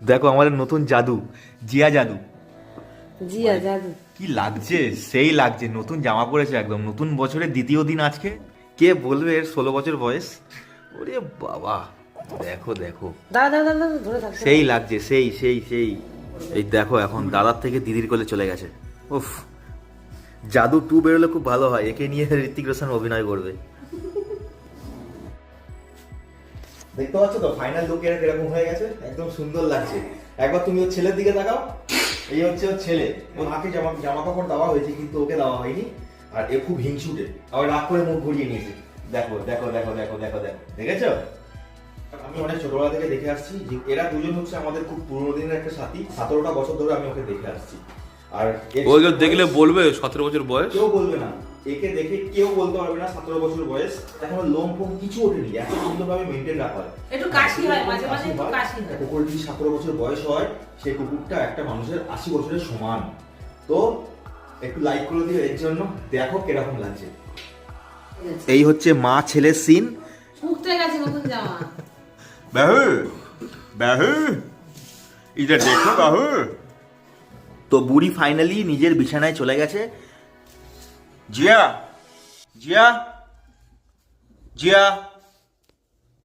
দেখো আমাদের নতুন জাদু, জিয়া জাদু। জিয়া জাদু। কি লাগছে, সেই লাগছে, নতুন জামা পরেছে একদম, নতুন বছরের দ্বিতীয় দিন আজকে। কে বলবে এর 16 বছর বয়স? ওরে বাবা, দেখো দেখো, দাদা দাদা দাদা ধরে থাকতে সেই লাগছে, সেই সেই সেই। এই দেখো এখন দাদার থেকে দিদির কোলে চলে গেছে। উফ, জাদু 2 বেরোলে খুব ভালো হয়, একে নিয়ে ঋত্বিক রোশন অভিনয় করবে। দেখতে পাচ্ছ তো ফাইনাল লুক এর কিরকম হয়ে গেছে, একদম সুন্দর লাগছে। একবার তুমি ওর ছেলের দিকে তাকাও, এই হচ্ছে ওর ছেলে। ওর মাকে জামা জামা কাপড় দেওয়া হয়েছে কিন্তু ওকে দেওয়া হয়নি। আর এ খুব হিংসুটে, আবার রাগ করে মুখ ঘুরিয়ে নিয়েছে। দেখো দেখো দেখো দেখো দেখো দেখো, দেখেছো? আমি অনেক ছোটবেলা থেকে দেখে আসছি যে এরা দুজন হচ্ছে আমাদের খুব পুরোনো দিনের একটা সাথী। 17টা বছর ধরে আমি ওকে দেখে আসছি। আর ওকে দেখলে বলবে 17 বছর বয়স। কেউ বলবে না, একে দেখে কেউ বলতে পারবে না 17 বছর বয়স। এখনো লোম ফোম কিছু ওঠেনি, এত সুন্দরভাবে মেনটেন রাখা হয়। একটু কাশি হয় মাঝে মাঝে, একটু কাশি হয়। কুকুর যদি 17 বছর বয়স হয়, সেই কুকুরটা একটা মানুষের 80 বছরের সমান। তো একটু লাইক করে দিও এর জন্য, দেখো কিরকম লাগছে। এই হচ্ছে মা ছেলের সিন। শুকতে গেছে নতুন জামা। বাহু বাহু, এটা দেখো বাহু। তো বুড়ি ফাইনালি নিজের বিছানায় চলে গেছে। জিয়া জিয়া জিয়া